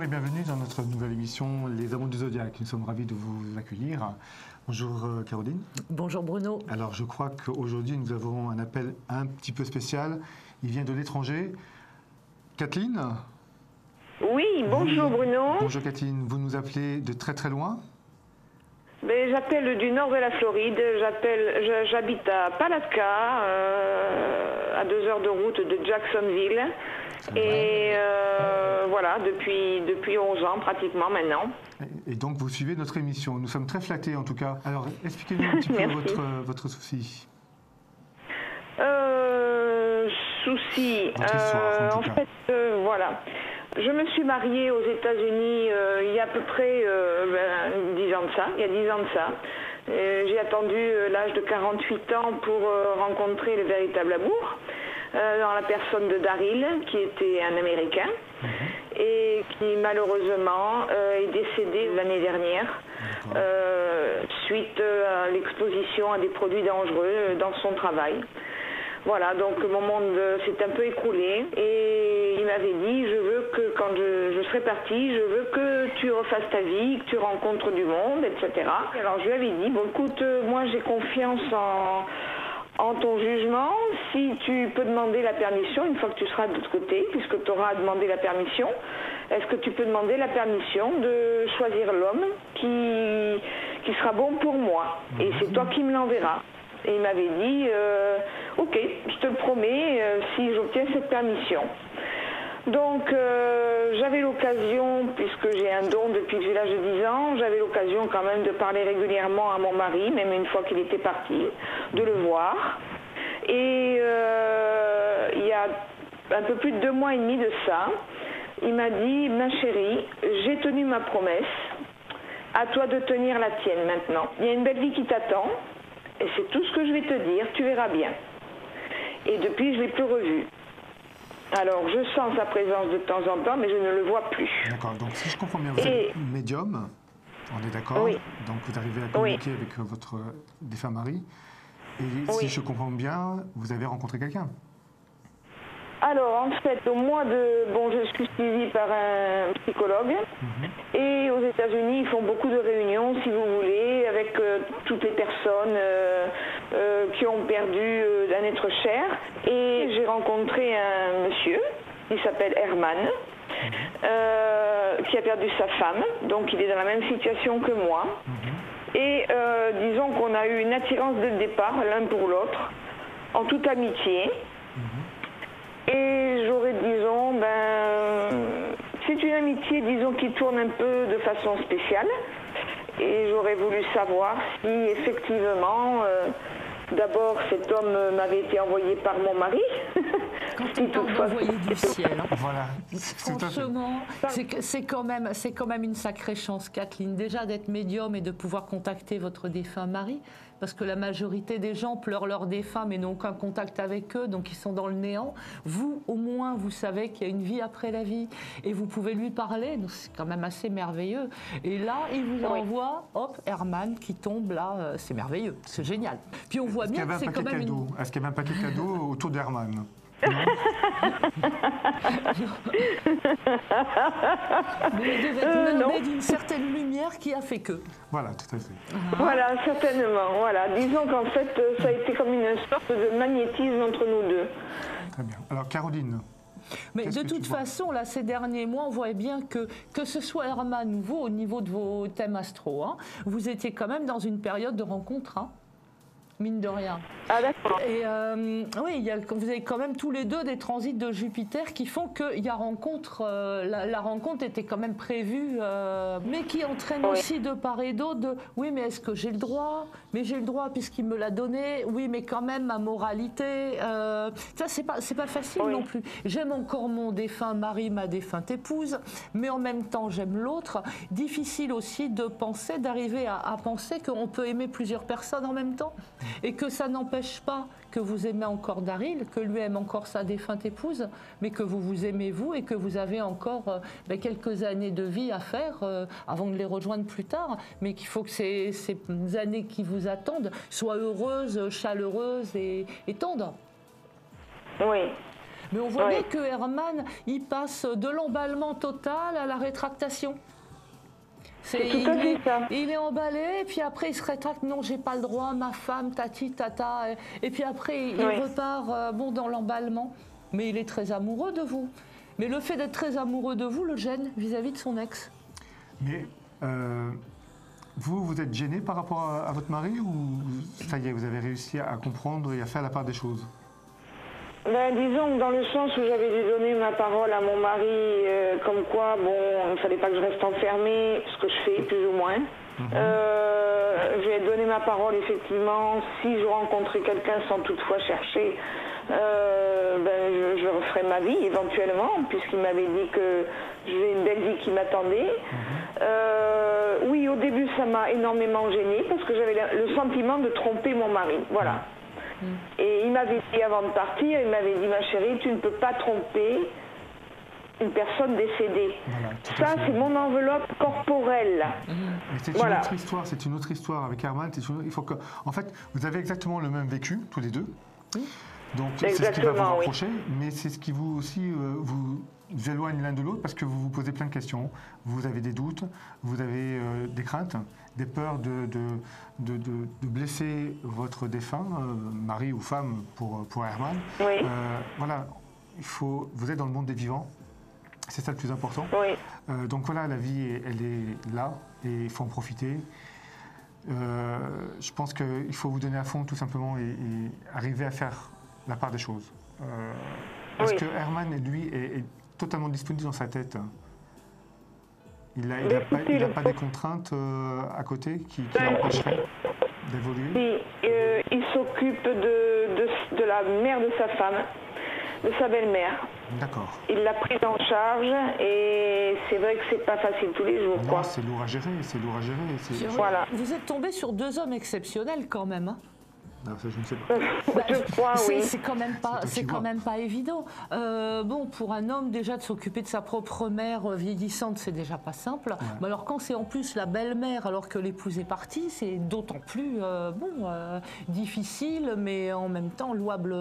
et bienvenue dans notre nouvelle émission Les Amants du Zodiaque. Nous sommes ravis de vous accueillir. Bonjour Caroline. Bonjour Bruno. Alors je crois qu'aujourd'hui nous avons un appel un petit peu spécial. Il vient de l'étranger. Kathleen? Oui, bonjour Bruno. Bonjour Kathleen, vous nous appelez de très très loin? J'appelle du nord de la Floride, j'habite à Palatka, à 2 heures de route de Jacksonville. Et voilà, depuis 11 ans pratiquement maintenant. Et donc vous suivez notre émission, nous sommes très flattés en tout cas. Alors expliquez-nous un petit peu votre souci. Souci, votre histoire, en tout cas. voilà. Je me suis mariée aux États-Unis il y a à peu près 10 ans de ça, il y a 10 ans de ça. J'ai attendu l'âge de 48 ans pour rencontrer le véritable amour, dans la personne de Daryl, qui était un Américain, et qui malheureusement est décédé l'année dernière, suite à l'exposition à des produits dangereux dans son travail. Voilà, donc mon monde s'est un peu écroulé et il m'avait dit, je veux que quand je serai partie, je veux que tu refasses ta vie, que tu rencontres du monde, etc. Alors je lui avais dit, bon écoute, moi j'ai confiance en ton jugement, si tu peux demander la permission, une fois que tu seras de l'autre côté, puisque tu auras à demander la permission, est-ce que tu peux demander la permission de choisir l'homme qui sera bon pour moi? Et c'est toi qui me l'enverras. Et il m'avait dit, ok, je te le promets, si j'obtiens cette permission. Donc j'avais l'occasion, puisque j'ai un don depuis que j'ai l'âge de 10 ans, j'avais l'occasion quand même de parler régulièrement à mon mari, même une fois qu'il était parti, de le voir. Et il y a un peu plus de 2 mois et demi de ça, il m'a dit, ma chérie, j'ai tenu ma promesse, à toi de tenir la tienne maintenant. Il y a une belle vie qui t'attend. Et c'est tout ce que je vais te dire, tu verras bien. Et depuis, je ne l'ai plus revu. Alors, je sens sa présence de temps en temps, mais je ne le vois plus. D'accord, donc si je comprends bien, vous êtes médium, on est d'accord? Oui. Donc vous arrivez à communiquer avec votre défunt mari. Et si je comprends bien, vous avez rencontré quelqu'un? Alors, en fait, au mois de... Bon, je suis suivie par un psychologue. Et aux États-Unis, ils font beaucoup de réunions, si vous voulez, avec toutes les personnes qui ont perdu un être cher. Et j'ai rencontré un monsieur, il s'appelle Herman, qui a perdu sa femme. Donc, il est dans la même situation que moi. Et disons qu'on a eu une attirance dès le départ, l'un pour l'autre, en toute amitié. Et j'aurais, disons, c'est une amitié, disons, qui tourne un peu de façon spéciale. Et j'aurais voulu savoir si, effectivement, d'abord, cet homme m'avait été envoyé par mon mari. Quand on parle d'envoyer du ciel, hein. Voilà. Franchement, c'est quand même une sacrée chance, Kathleen, déjà d'être médium et de pouvoir contacter votre défunt mari. Parce que la majorité des gens pleurent leurs défunts mais n'ont aucun contact avec eux, donc ils sont dans le néant. Vous, au moins, vous savez qu'il y a une vie après la vie et vous pouvez lui parler, donc c'est quand même assez merveilleux. Et là, il vous envoie, hop, Herman qui tombe là, c'est merveilleux, c'est génial. Puis on voit bien que c'est quand même Est-ce qu'il y avait un paquet cadeau autour d'Herman? Mais il devait être mené d'une certaine lumière qui a fait que. Voilà, tout à fait. Voilà, certainement. Voilà. Disons qu'en fait, ça a été comme une sorte de magnétisme entre nous deux. Très bien. Alors, Caroline. Mais de toute façon, là, ces derniers mois, on voit bien que ce soit Herman ou vous, au niveau de vos thèmes astro, hein, vous étiez quand même dans une période de rencontre. Hein. Mine de rien. Ah d'accord. Et oui, vous avez quand même tous les deux des transits de Jupiter qui font qu'il y a rencontre, la rencontre était quand même prévue, mais qui entraîne aussi de part et d'autre de oui, mais est-ce que j'ai le droit? Mais j'ai le droit puisqu'il me l'a donné. Oui, mais quand même ma moralité. Ça c'est pas facile non plus. J'aime encore mon défunt mari, ma défunte épouse, mais en même temps j'aime l'autre. Difficile aussi de penser, d'arriver à penser qu'on peut aimer plusieurs personnes en même temps. Et que ça n'empêche pas que vous aimez encore Daryl, que lui aime encore sa défunte épouse, mais que vous vous aimez vous et que vous avez encore quelques années de vie à faire avant de les rejoindre plus tard, mais qu'il faut que ces années qui vous attendent soient heureuses, chaleureuses et tendres. Oui. Mais on voit bien que Herman, il passe de l'emballement total à la rétractation. Il est emballé, et puis après il se rétracte, non, j'ai pas le droit, ma femme, tati, tata, et puis après il repart dans l'emballement. Mais il est très amoureux de vous. Mais le fait d'être très amoureux de vous le gêne vis-à-vis de son ex. Mais vous êtes gêné par rapport à votre mari, ou ça y est, vous avez réussi à comprendre et à faire la part des choses? Disons que dans le sens où j'avais dû donner ma parole à mon mari, comme quoi, il ne fallait pas que je reste enfermée, ce que je fais plus ou moins. Je lui ai donné ma parole, effectivement, si je rencontrais quelqu'un sans toutefois chercher, je referais ma vie éventuellement, puisqu'il m'avait dit que j'ai une belle vie qui m'attendait. Oui, au début, ça m'a énormément gênée, parce que j'avais le sentiment de tromper mon mari, voilà. Et il m'avait dit avant de partir, il m'avait dit, ma chérie, tu ne peux pas tromper une personne décédée. Voilà, ça, c'est mon enveloppe corporelle. C'est une autre histoire avec Herman. Il faut que, en fait, vous avez exactement le même vécu, tous les deux. Donc, c'est ce qui va vous rapprocher, mais c'est ce qui vous aussi vous éloigne l'un de l'autre, parce que vous vous posez plein de questions, vous avez des doutes, vous avez des craintes, des peurs de blesser votre défunt, mari ou femme pour Herman. Voilà, vous êtes dans le monde des vivants, c'est ça le plus important. Donc voilà, la vie, elle est là, et il faut en profiter. Je pense qu'il faut vous donner à fond, tout simplement, et arriver à faire la part des choses. Est-ce que Herman, lui, est totalement disponible dans sa tête? Il n'a pas des contraintes à côté qui l'empêcheraient d'évoluer? Il s'occupe de la mère de sa femme, de sa belle-mère. D'accord. Il l'a prise en charge, et c'est vrai que c'est pas facile tous les jours. Non, c'est lourd à gérer, Voilà. Vous êtes tombé sur 2 hommes exceptionnels quand même, hein? Non, ça, je ne sais pas. Je crois, oui. C'est quand même pas évident. Pour un homme, déjà, de s'occuper de sa propre mère vieillissante, c'est déjà pas simple. Mais alors, quand c'est en plus la belle-mère, alors que l'épouse est partie, c'est d'autant plus difficile, mais en même temps louable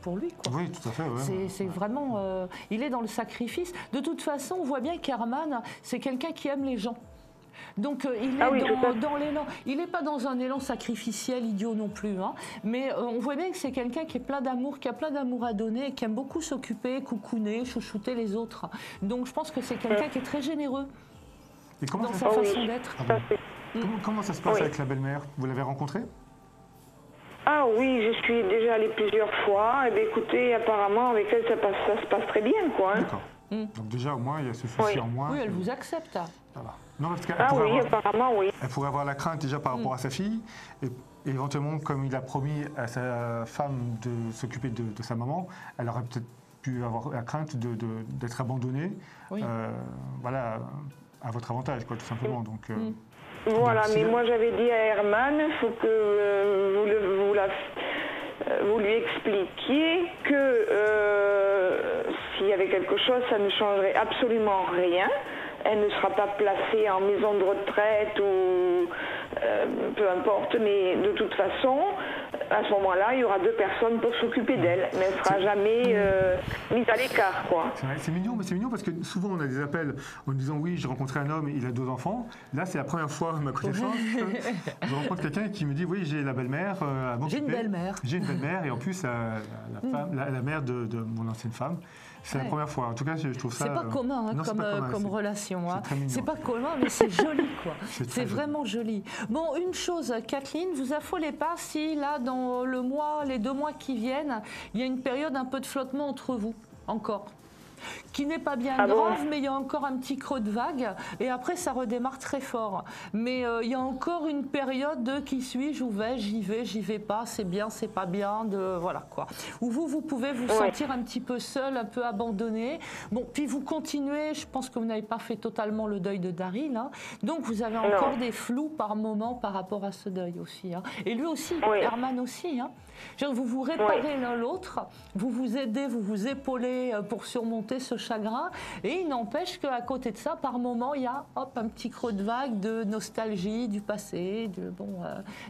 pour lui, quoi. Oui, tout à fait. Ouais. C'est vraiment... il est dans le sacrifice. De toute façon, on voit bien qu'Herman, c'est quelqu'un qui aime les gens. Donc il est dans l'élan. Il n'est pas dans un élan sacrificiel idiot non plus, hein. Mais on voit bien que c'est quelqu'un qui est plein d'amour, qui a plein d'amour à donner, et qui aime beaucoup s'occuper, coucouner, chouchouter les autres. Donc je pense que c'est quelqu'un qui est très généreux dans sa façon d'être. Comment ça se passe avec la belle-mère? Vous l'avez rencontrée? Ah oui, je suis déjà allée plusieurs fois. Et écoutez, apparemment avec elle ça se passe très bien, quoi. Hein. D'accord. Donc déjà au moins il y a ce souci en moins. Oui, elle vous accepte. Voilà. Non, parce apparemment, oui. Elle pourrait avoir la crainte déjà par rapport à sa fille, et éventuellement, comme il a promis à sa femme de s'occuper de sa maman, elle aurait peut-être pu avoir la crainte d'être abandonnée, voilà, à votre avantage, quoi, tout simplement. Donc, voilà, mais moi j'avais dit à Herman, il faut que vous lui expliquiez que s'il y avait quelque chose, ça ne changerait absolument rien. Elle ne sera pas placée en maison de retraite ou peu importe, mais de toute façon, à ce moment-là, il y aura 2 personnes pour s'occuper d'elle, mais elle ne sera jamais mise à l'écart, quoi. C'est mignon, mais c'est mignon parce que souvent on a des appels en disant oui, j'ai rencontré un homme, il a 2 enfants. Là, c'est la première fois, ma connaissance, je rencontre quelqu'un qui me dit oui, j'ai la belle-mère à m'occuper. J'ai une belle-mère. J'ai une belle-mère, et en plus la mère de mon ancienne femme. C'est la première fois. En tout cas, je trouve ça. C'est pas commun, comme relation. C'est pas mignon. commun, mais c'est joli, quoi. C'est vraiment vraiment joli. Bon, une chose, Kathleen, vous affolez pas si là, dans les 2 mois qui viennent, il y a une période un peu de flottement entre vous, encore. Qui n'est pas bien grave, mais il y a encore un petit creux de vague, et après ça redémarre très fort. Mais il y a encore une période de qui suis-je, où vais-je, j'y vais pas, c'est bien, c'est pas bien, voilà quoi. Où vous pouvez vous sentir un petit peu seul, un peu abandonné. Bon, puis vous continuez, je pense que vous n'avez pas fait totalement le deuil de Daryl, hein. Donc vous avez encore des flous par moment par rapport à ce deuil aussi, hein. Et lui aussi, Herman aussi, hein. Vous vous réparez l'un l'autre, vous vous aidez, vous vous épaulez pour surmonter surmonter ce chagrin. Et il n'empêche qu'à côté de ça, par moment, il y a un petit creux de vague de nostalgie du passé,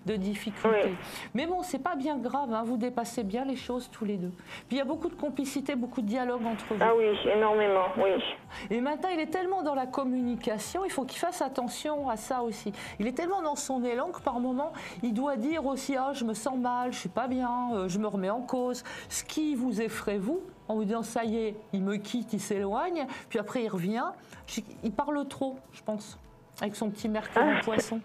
de difficultés. Oui. Mais bon, c'est pas bien grave, hein, vous dépassez bien les choses tous les deux. Puis il y a beaucoup de complicité, beaucoup de dialogue entre vous. Ah oui, énormément, oui. Et maintenant, il est tellement dans la communication, il faut qu'il fasse attention à ça aussi. Il est tellement dans son élan que par moment, il doit dire aussi « Ah, je me sens mal, je suis pas bien, je me remets en cause ». Ce qui vous effraie, vous, en vous disant « Ça y est, il me quitte, il s'éloigne », puis après il revient. Il parle trop, je pense, avec son petit mercure en poisson.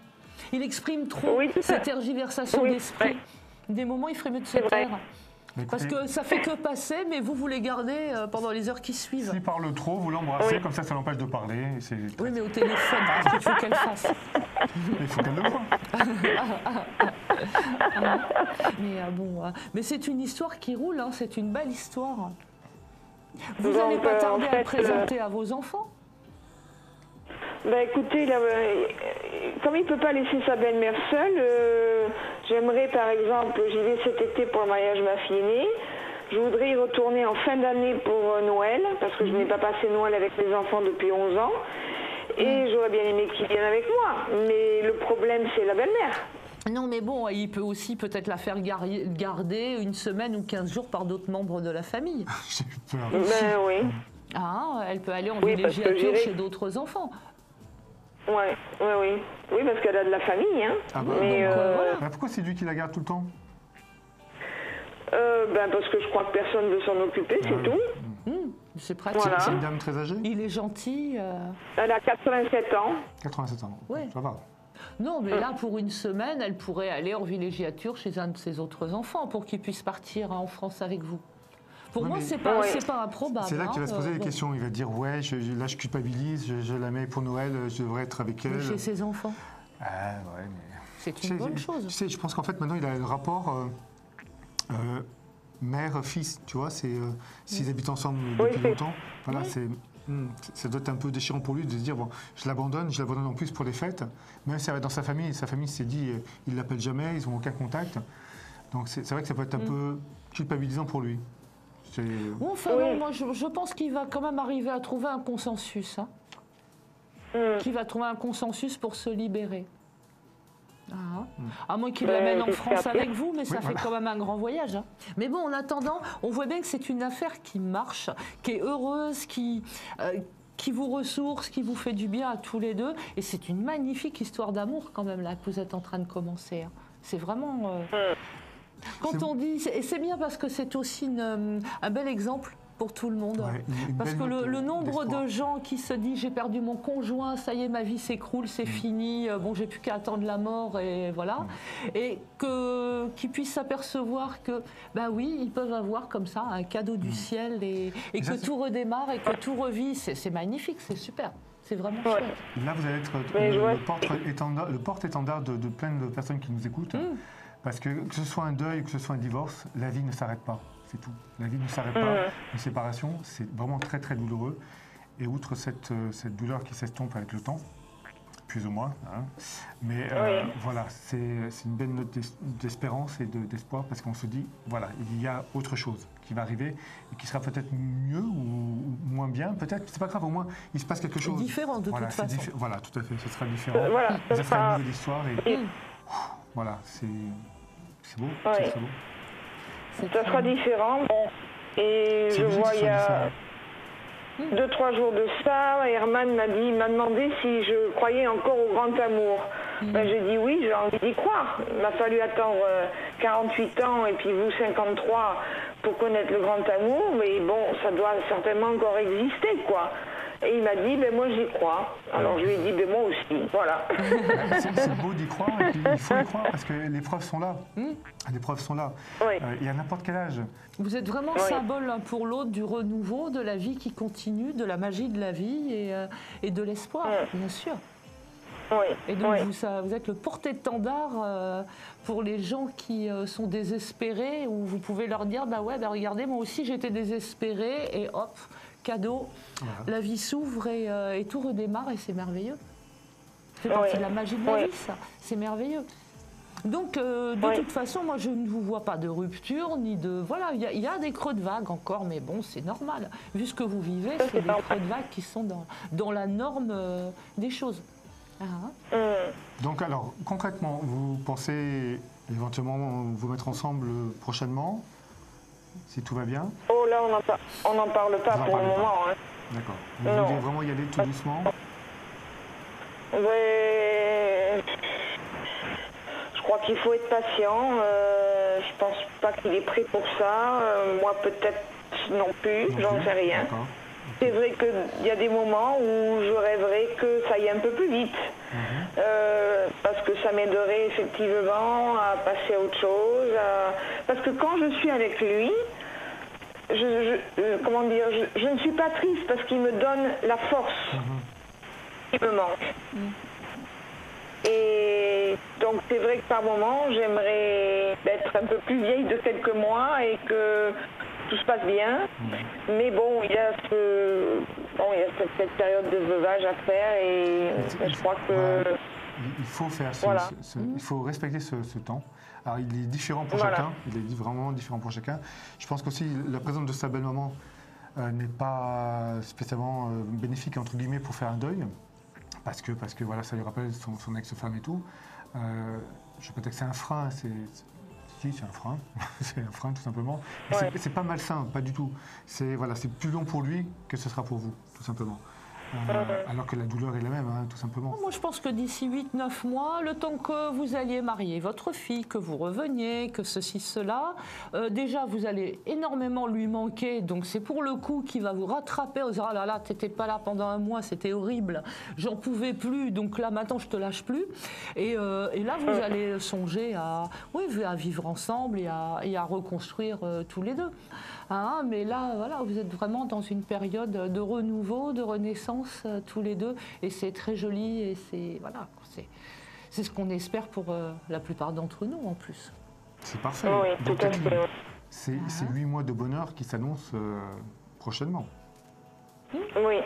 Il exprime trop cette tergiversation d'esprit. Des moments, il ferait mieux de se taire. Parce que ça fait que passer, mais vous les gardez pendant les heures qui suivent. S'il parle trop, vous l'embrassez, comme ça l'empêche de parler. Oui, mais au téléphone, qu'est-ce qu'il faut qu'elle fasse? Il faut qu'elle le voie. Mais c'est une histoire qui roule, hein, c'est une belle histoire. Vous n'allez pas tarder à le présenter à vos enfants? Bah écoutez, là, comme il ne peut pas laisser sa belle-mère seule, j'aimerais par exemple, j'y vais cet été pour le mariage de ma fille aînée, je voudrais y retourner en fin d'année pour Noël, parce que je n'ai pas passé Noël avec mes enfants depuis 11 ans, et j'aurais bien aimé qu'ils viennent avec moi, mais le problème c'est la belle-mère. Non, mais bon, il peut aussi peut-être la faire garder une semaine ou 15 jours par d'autres membres de la famille. J'ai peur. Ben oui. Ah, elle peut aller en villégiature chez d'autres enfants. Oui, parce qu'elle a de la famille, hein. Ah bah, mais voilà. Pourquoi c'est lui qui la garde tout le temps? Parce que je crois que personne ne veut s'en occuper, c'est tout. C'est pratique. Voilà. C'est une dame très âgée? Il est gentil. Elle a 87 ans. 87 ans, ça va. Non, mais là, pour une semaine, elle pourrait aller en villégiature chez un de ses autres enfants pour qu'il puisse partir en France avec vous. Pour moi, c'est pas improbable. C'est là qu'il va se poser des questions. Il va dire, là, je culpabilise, je la mets pour Noël, je devrais être avec elle. Mais chez ses enfants. Ah, ouais, mais... C'est une bonne chose. Tu sais, je pense qu'en fait, maintenant, il a le rapport mère-fils, tu vois, s'ils habitent ensemble depuis longtemps, voilà, ça doit être un peu déchirant pour lui de se dire, bon, je l'abandonne en plus pour les fêtes, même si ça va dans sa famille s'est dit, il ne l'appelle jamais, ils n'ont aucun contact. Donc c'est vrai que ça peut être un peu culpabilisant pour lui. Enfin, non, moi je pense qu'il va quand même arriver à trouver un consensus. Hein. Qu'il va trouver un consensus pour se libérer. À moins qu'il l'amène en France avec vous, mais ça fait quand même un grand voyage. Hein. Mais bon, en attendant, on voit bien que c'est une affaire qui marche, qui est heureuse, qui vous ressource, qui vous fait du bien à tous les deux. Et c'est une magnifique histoire d'amour quand même là que vous êtes en train de commencer. Hein. C'est vraiment... Quand on dit, et c'est bien parce que c'est aussi un bel exemple pour tout le monde. Parce que le nombre de gens qui se disent j'ai perdu mon conjoint, ça y est, ma vie s'écroule, c'est fini, bon, j'ai plus qu'à attendre la mort et voilà. Et qu'ils puissent s'apercevoir que, ben oui, ils peuvent avoir comme ça un cadeau du ciel et que tout redémarre et que tout revit. C'est magnifique, c'est super. C'est vraiment chouette. Là, vous allez être le porte-étendard de plein de personnes qui nous écoutent. Parce que ce soit un deuil ou que ce soit un divorce, la vie ne s'arrête pas, c'est tout. La vie ne s'arrête pas. Une séparation, c'est vraiment très très douloureux. Et outre cette douleur qui s'estompe avec le temps, plus ou moins, hein, mais voilà, c'est une belle note d'espérance et d'espoir parce qu'on se dit, voilà, il y a autre chose qui va arriver et qui sera peut-être mieux ou moins bien, peut-être, c'est pas grave, au moins il se passe quelque chose. Différent de toute façon. Voilà, tout à fait, ce sera différent. Ça sera une nouvelle histoire et... Voilà, c'est beau, c'est très beau. Ça sera différent. Et je vois il y a 2-3 jours de ça, Herman m'a demandé si je croyais encore au grand amour. Ben, j'ai dit oui, j'ai envie d'y croire. Il m'a fallu attendre 48 ans et puis vous 53 pour connaître le grand amour, mais bon, ça doit certainement encore exister, quoi. Et il m'a dit, ben moi j'y crois. Alors je lui ai dit, ben moi aussi, voilà. C'est beau d'y croire, et puis il faut y croire parce que les preuves sont là. Les preuves sont là. Il y a n'importe quel âge. Vous êtes vraiment symbole l'un pour l'autre du renouveau, de la vie qui continue, de la magie de la vie et de l'espoir, bien sûr. Et donc vous êtes le porte-étendard pour les gens qui sont désespérés, où vous pouvez leur dire, bah ouais, bah regardez, moi aussi j'étais désespéré, et hop, cadeau, la vie s'ouvre et tout redémarre et c'est merveilleux. C'est partie de la magie de la vie, ça. C'est merveilleux. Donc, de toute façon, moi, je ne vous vois pas de rupture, ni de... Voilà, il y a des creux de vague encore, mais bon, c'est normal. Vu ce que vous vivez, c'est des creux de vague qui sont dans la norme des choses. Donc, alors, concrètement, vous pensez éventuellement vous mettre ensemble prochainement, si tout va bien? Oh là, on n'en parle pas pour le moment. Hein. D'accord. Vous voulez vraiment y aller tout doucement? Ouais. Je crois qu'il faut être patient. Je pense pas qu'il est prêt pour ça. Moi, peut-être non plus. J'en sais rien. C'est vrai qu'il y a des moments où je rêverais que ça aille un peu plus vite. Parce que ça m'aiderait effectivement à passer à autre chose. Parce que quand je suis avec lui, comment dire, je ne suis pas triste parce qu'il me donne la force qui me manque. Et donc c'est vrai que par moment, j'aimerais être un peu plus vieille de quelques mois et que tout se passe bien. Mais bon, il y a cette période de veuvage à faire et je crois que... Il faut faire il faut respecter ce temps. Alors il est différent pour chacun, il est vraiment différent pour chacun. Je pense qu'aussi la présence de sa belle-maman n'est pas spécialement bénéfique entre guillemets pour faire un deuil. Parce que voilà, ça lui rappelle son ex-femme et tout. Je ne vais pas dire que c'est un frein, si, c'est un frein, c'est un frein tout simplement. C'est pas malsain, pas du tout. C'est plus long pour lui que ce sera pour vous, tout simplement. Alors que la douleur est la même, tout simplement. Moi, je pense que d'ici 8-9 mois, le temps que vous alliez marier votre fille, que vous reveniez, que ceci, cela, déjà, vous allez énormément lui manquer. Donc, c'est pour le coup qu'il va vous rattraper en disant « Ah là là, t'étais pas là pendant un mois, c'était horrible, j'en pouvais plus, donc là, maintenant, je te lâche plus. » Et là, vous allez songer à vivre ensemble et à reconstruire tous les deux. Mais là, voilà, vous êtes vraiment dans une période de renouveau, de renaissance tous les deux, et c'est très joli, et c'est ce qu'on espère pour la plupart d'entre nous en plus. C'est parfait. Oui, tout à fait. C'est 8 mois de bonheur qui s'annoncent prochainement. Oui.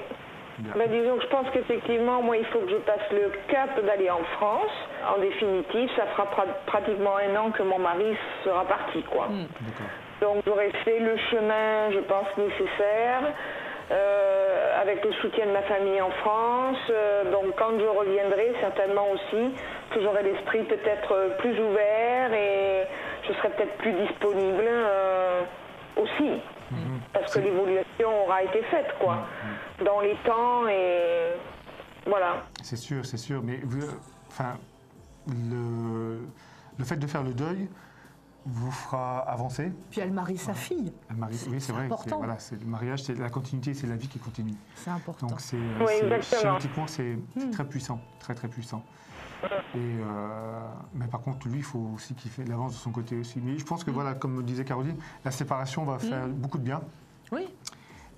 Disons que je pense qu'effectivement, moi, il faut que je passe le cap d'aller en France. En définitive, ça fera pratiquement 1 an que mon mari sera parti, quoi. D'accord. Donc j'aurais fait le chemin, je pense, nécessaire, avec le soutien de ma famille en France. Donc quand je reviendrai, certainement aussi, que j'aurai l'esprit peut-être plus ouvert et je serai peut-être plus disponible aussi. Parce que l'évolution aura été faite, quoi, dans les temps et voilà. C'est sûr, mais le fait de faire le deuil vous fera avancer. Puis elle marie sa fille. Oui, c'est vrai. Le mariage, c'est la continuité, c'est la vie qui continue. C'est important. Donc génétiquement, c'est très puissant, très très puissant. Mais par contre, lui, il faut aussi qu'il avance de son côté aussi. Mais je pense que voilà, comme disait Caroline, la séparation va faire beaucoup de bien. Oui.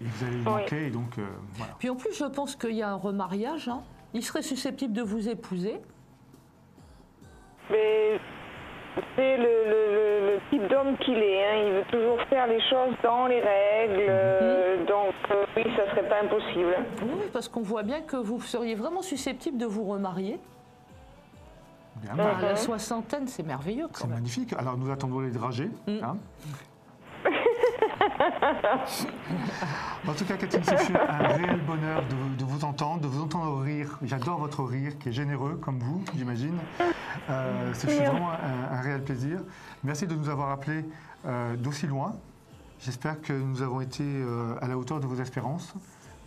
Et vous allez lui manquer, et donc voilà. Puis en plus, je pense qu'il y a un remariage. Il serait susceptible de vous épouser. Mais c'est le type d'homme qu'il est. Il veut toujours faire les choses dans les règles. Donc oui, ça serait pas impossible. Oui, parce qu'on voit bien que vous seriez vraiment susceptible de vous remarier. Bien, à la soixantaine, c'est merveilleux. C'est magnifique. Alors nous attendons les dragées. En tout cas, Catherine, ce fut un réel bonheur de vous entendre rire. J'adore votre rire, qui est généreux, comme vous, j'imagine. Ce fut vraiment un réel plaisir. Merci de nous avoir appelés d'aussi loin. J'espère que nous avons été à la hauteur de vos espérances.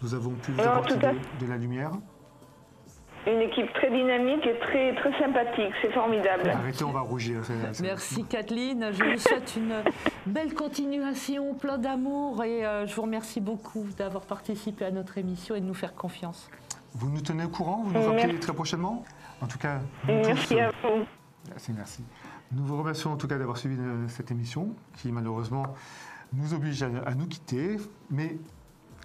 Nous avons pu vous apporter de la lumière. Une équipe très dynamique et très, très sympathique, c'est formidable. Arrêtez, on va rougir. Merci Kathleen, je vous souhaite une belle continuation, plein d'amour et je vous remercie beaucoup d'avoir participé à notre émission et de nous faire confiance. Vous nous tenez au courant, vous nous rappelez très prochainement. En tout cas, merci à vous. Merci. Nous vous remercions en tout cas d'avoir suivi cette émission qui malheureusement nous oblige à nous quitter, mais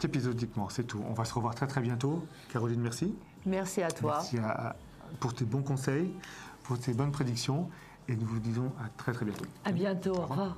épisodiquement, c'est tout. On va se revoir très très bientôt. Caroline, merci. Merci à toi. Merci pour tes bons conseils, pour tes bonnes prédictions et nous vous disons à très très bientôt. À bientôt, au revoir.